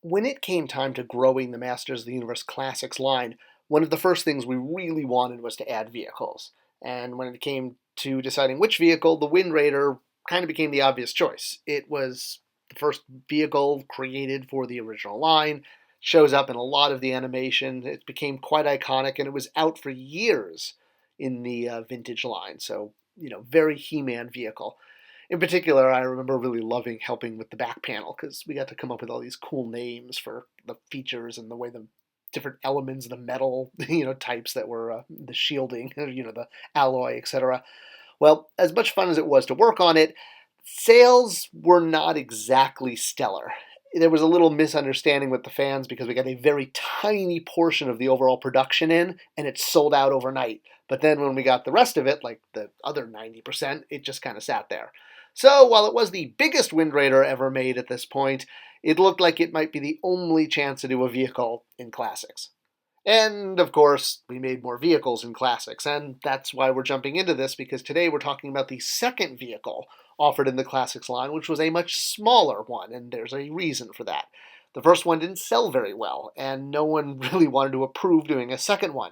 when it came time to growing the Masters of the Universe Classics line, one of the first things we really wanted was to add vehicles. And when it came to deciding which vehicle, the Wind Raider kind of became the obvious choice. It was the first vehicle created for the original line, shows up in a lot of the animation. It became quite iconic, and it was out for years in the vintage line. So, very He-Man vehicle. In particular, I remember really loving helping with the back panel because we got to come up with all these cool names for the features and the way the different elements, the metal, types that were the shielding, the alloy, etc. Well, as much fun as it was to work on it, sales were not exactly stellar. There was a little misunderstanding with the fans because we got a very tiny portion of the overall production in, and it sold out overnight. But then when we got the rest of it, like the other 90%, it just kind of sat there. So while it was the biggest Wind Raider ever made at this point, it looked like it might be the only chance to do a vehicle in Classics. And of course, we made more vehicles in Classics, and that's why we're jumping into this, because today we're talking about the second vehicle offered in the Classics line, which was a much smaller one, and there's a reason for that. The first one didn't sell very well, and no one really wanted to approve doing a second one.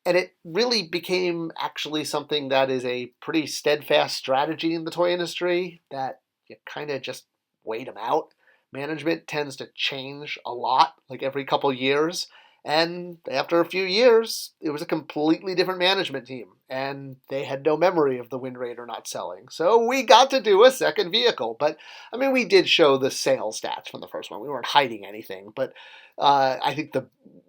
And it really became actually something that is a pretty steadfast strategy in the toy industry, that you kind of just wait them out. Management tends to change a lot, like every couple years. And after a few years, it was a completely different management team, and they had no memory of the Wind Raider not selling. So we got to do a second vehicle. But, I mean, we did show the sales stats from the first one. We weren't hiding anything. But I think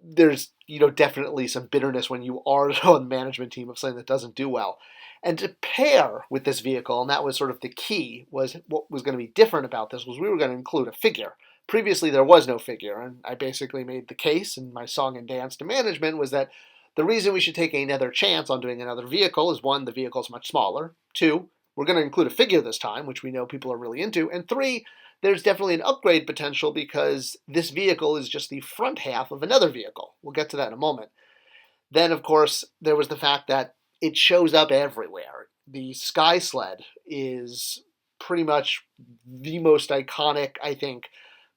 there's definitely some bitterness when you are on the management team of something that doesn't do well. And to pair with this vehicle, and that was sort of the key, was what was going to be different about this was we were going to include a figure. Previously, there was no figure, and I basically made the case in my song and dance to management was that the reason we should take another chance on doing another vehicle is, one, the vehicle is much smaller. Two, we're going to include a figure this time, which we know people are really into. And three, there's definitely an upgrade potential because this vehicle is just the front half of another vehicle. We'll get to that in a moment. Then, of course, there was the fact that it shows up everywhere. The Sky Sled is pretty much the most iconic, I think,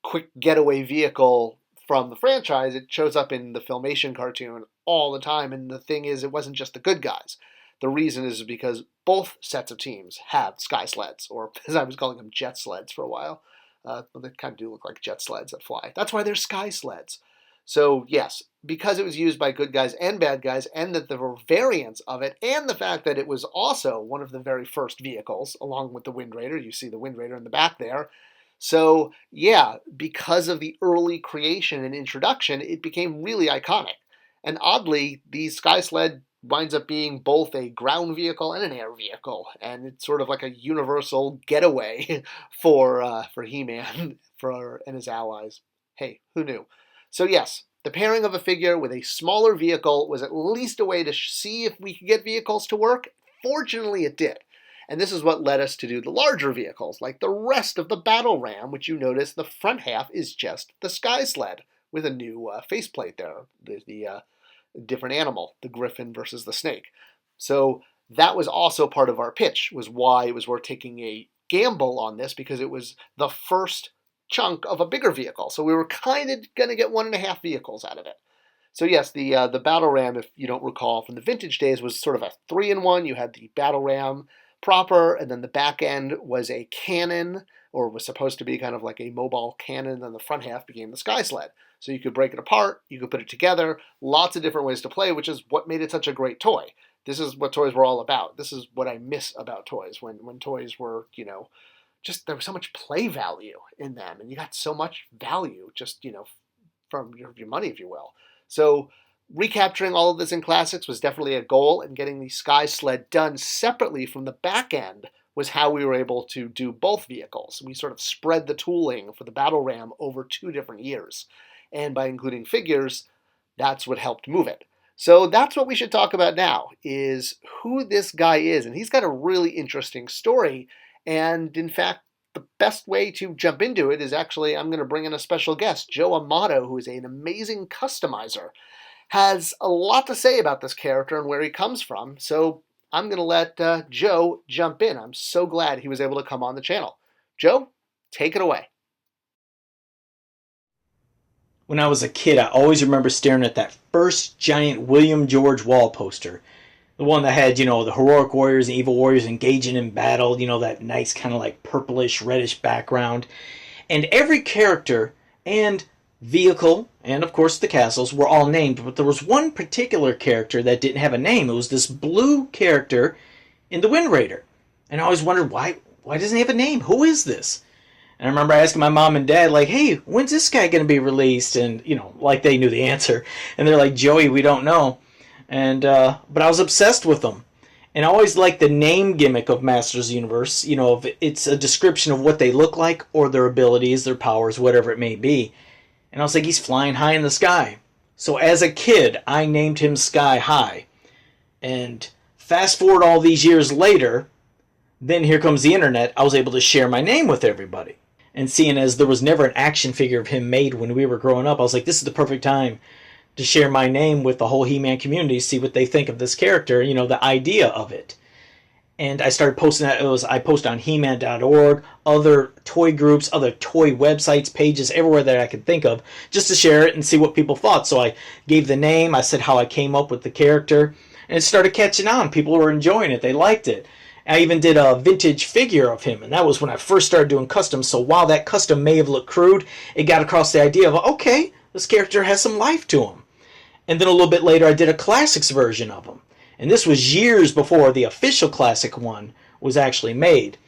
quick getaway vehicle from the franchise. It shows up in the Filmation cartoon all the time, and the thing is, it wasn't just the good guys. The reason is because both sets of teams have Sky Sleds, or as I was calling them, jet sleds for a while. They kind of do look like jet sleds that fly. That's why they're Sky Sleds. So yes, because it was used by good guys and bad guys, and that there were variants of it, and the fact that it was also one of the very first vehicles, along with the Wind Raider. You see the Wind Raider in the back there. So yeah, because of the early creation and introduction, it became really iconic. And oddly, the Sky Sled winds up being both a ground vehicle and an air vehicle, and it's sort of like a universal getaway for He-Man and his allies. Hey, who knew? So yes, the pairing of a figure with a smaller vehicle was at least a way to see if we could get vehicles to work. Fortunately, it did. And this is what led us to do the larger vehicles, like the rest of the Battle Ram, which you notice the front half is just the Sky Sled with a new faceplate there. There's the different animal, the griffin versus the snake. So that was also part of our pitch, was why it was worth taking a gamble on this, because it was the first chunk of a bigger vehicle. So we were kind of going to get 1.5 vehicles out of it. So yes, the Battle Ram, if you don't recall from the vintage days, was sort of a 3-in-1. You had the Battle Ram proper, and then the back end was a cannon, or was supposed to be kind of like a mobile cannon, and then the front half became the Sky Sled. So you could break it apart, you could put it together, lots of different ways to play, which is what made it such a great toy. This is what toys were all about. This is what I miss about toys, when toys were, just there was so much play value in them, and you got so much value just, from your money, if you will. So recapturing all of this in Classics was definitely a goal, and getting the Sky Sled done separately from the back end was how we were able to do both vehicles. We sort of spread the tooling for the Battle Ram over 2 different years. And by including figures, that's what helped move it. So that's what we should talk about now, is who this guy is. And he's got a really interesting story. And in fact, the best way to jump into it is actually, I'm going to bring in a special guest, Joe AMATO, who is an amazing customizer, has a lot to say about this character and where he comes from. So I'm going to let Joe jump in. I'm so glad he was able to come on the channel. Joe, take it away. when I was a kid, I always remember staring at that first giant William George wall poster. The one that had, the heroic warriors and evil warriors engaging in battle, that nice kind of like purplish, reddish background. And every character and vehicle, and of course the castles, were all named, but there was one particular character that didn't have a name. It was this blue character in the Wind Raider. And I always wondered, why doesn't he have a name? Who is this? And I remember asking my mom and dad, like, hey, when's this guy going to be released? And, like they knew the answer. And they're like, Joey, we don't know. And, but I was obsessed with them. And I always liked the name gimmick of Masters of the Universe. If it's a description of what they look like or their abilities, their powers, whatever it may be. And I was like, he's flying high in the sky. So as a kid, I named him Sky High. And fast forward all these years later, then here comes the internet. I was able to share my name with everybody. And seeing as there was never an action figure of him made when we were growing up, I was like, this is the perfect time to share my name with the whole He-Man community, see what they think of this character, the idea of it. And I started posting that. I post on He-Man.org, other toy groups, other toy websites, pages, everywhere that I could think of, just to share it and see what people thought. So I gave the name, I said how I came up with the character, and it started catching on. People were enjoying it. They liked it. I even did a vintage figure of him, and that was when I first started doing customs. So while that custom may have looked crude, it got across the idea of, okay, this character has some life to him. And then a little bit later, I did a classics version of him. And this was years before the official classic one was actually made.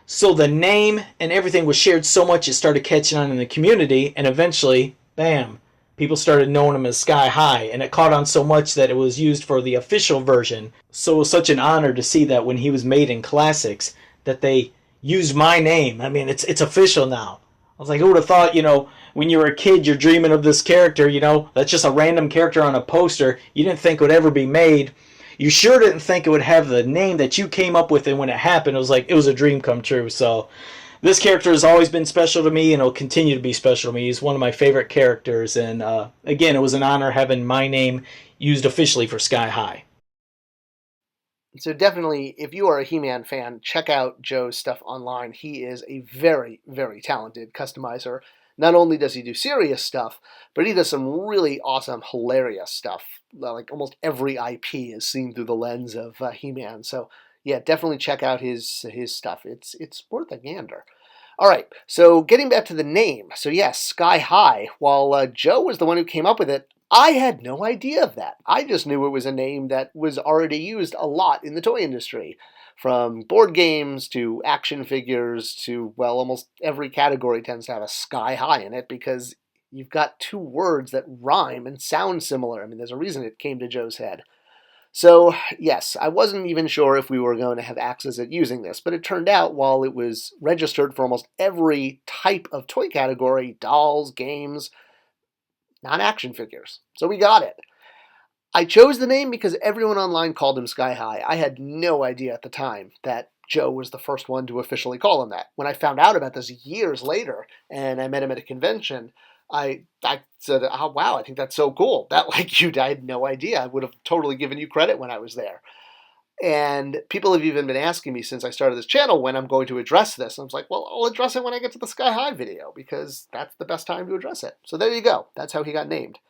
So the name and everything was shared so much it started catching on in the community, and eventually, bam, people started knowing him as Sky High, and it caught on so much that it was used for the official version. So it was such an honor to see that when he was made in classics, that they used my name. I mean, it's official now. I was like, who would have thought, when you were a kid, you're dreaming of this character, that's just a random character on a poster. You didn't think it would ever be made. You sure didn't think it would have the name that you came up with, and when it happened, it was like, it was a dream come true. So this character has always been special to me, and it'll continue to be special to me. He's one of my favorite characters, and again, it was an honor having my name used officially for Sky High. So definitely, if you are a He-Man fan, check out Joe's stuff online. He is a very, very talented customizer. Not only does he do serious stuff, but he does some really awesome, hilarious stuff. Like almost every IP is seen through the lens of He-Man. So yeah, definitely check out his stuff. It's worth a gander. All right, so getting back to the name. So yes, Sky High. While Joe was the one who came up with it, I had no idea of that. I just knew it was a name that was already used a lot in the toy industry. From board games to action figures to, well, almost every category tends to have a Sky High in it because you've got two words that rhyme and sound similar. I mean, there's a reason it came to Joe's head. So, yes, I wasn't even sure if we were going to have access at using this, but it turned out while it was registered for almost every type of toy category, dolls, games, non-action figures. So we got it. I chose the name because everyone online called him Sky High. I had no idea at the time that Joe was the first one to officially call him that. When I found out about this years later and I met him at a convention, I said, oh, wow, I think that's so cool. That like you, I had no idea. I would have totally given you credit when I was there. And people have even been asking me since I started this channel when I'm going to address this. I was like, well, I'll address it when I get to the Sky High video because that's the best time to address it. So there you go. That's how he got named.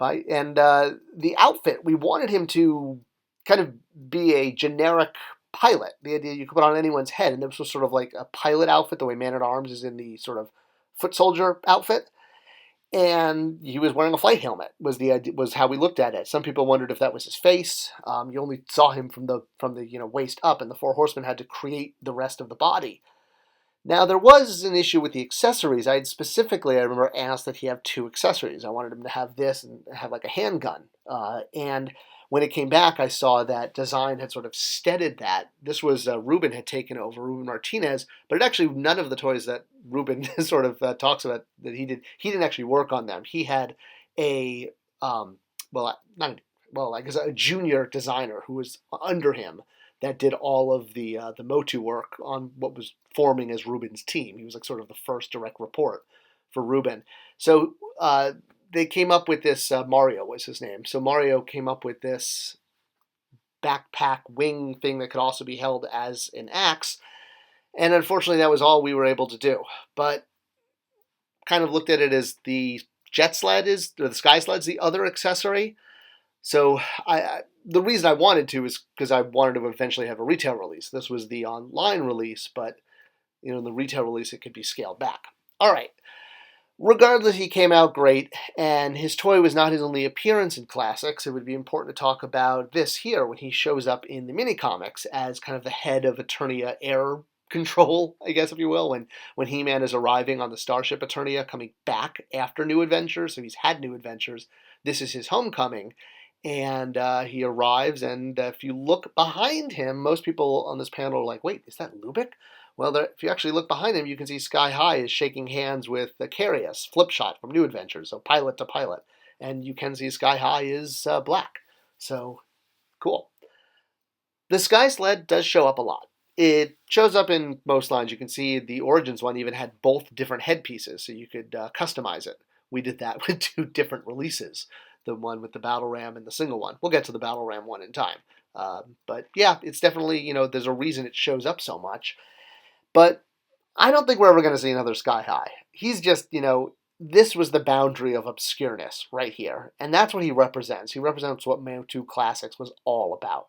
And the outfit, we wanted him to kind of be a generic pilot. The idea you could put on anyone's head. And this was sort of like a pilot outfit, the way Man-at-Arms is in the sort of foot soldier outfit. And he was wearing a flight helmet. Was how we looked at it. Some people wondered if that was his face. You only saw him from the waist up, and the Four Horsemen had to create the rest of the body. Now there was an issue with the accessories. I remember asked that he have two accessories. I wanted him to have this and have like a handgun. And when it came back, I saw that design had sort of steadied that. This was Ruben had taken over, Ruben Martinez, but it actually none of the toys that Ruben sort of talks about that he didn't actually work on them. He had a I guess a junior designer who was under him that did all of the Motu work on what was forming as Ruben's team. He was like sort of the first direct report for Ruben. So they came up with this, Mario was his name. So Mario came up with this backpack wing thing that could also be held as an axe. And unfortunately, that was all we were able to do. But kind of looked at it as the jet sled or the Sky Sled's the other accessory. So the reason I wanted to is because I wanted to eventually have a retail release. This was the online release, but in the retail release it could be scaled back. All right. Regardless, he came out great, and his toy was not his only appearance in Classics. It would be important to talk about this here when he shows up in the mini comics as kind of the head of Eternia Air Control, I guess, if you will, when He-Man is arriving on the starship Eternia, coming back after New Adventures. So he's had New Adventures. This is his homecoming, and he arrives, and if you look behind him, most people on this panel are like, wait, is that Lubick? Well, if you actually look behind him, you can see Sky High is shaking hands with Carius, Flipshot from New Adventures, so pilot to pilot. And you can see Sky High is black. So, cool. The Sky Sled does show up a lot. It shows up in most lines. You can see the Origins one even had both different headpieces, so you could customize it. We did that with 2 different releases, the one with the Battle Ram and the single one. We'll get to the Battle Ram one in time. But yeah, it's definitely, there's a reason it shows up so much. But I don't think we're ever going to see another Sky High. He's just, this was the boundary of obscureness right here. And that's what he represents. He represents what AMATO Classics was all about.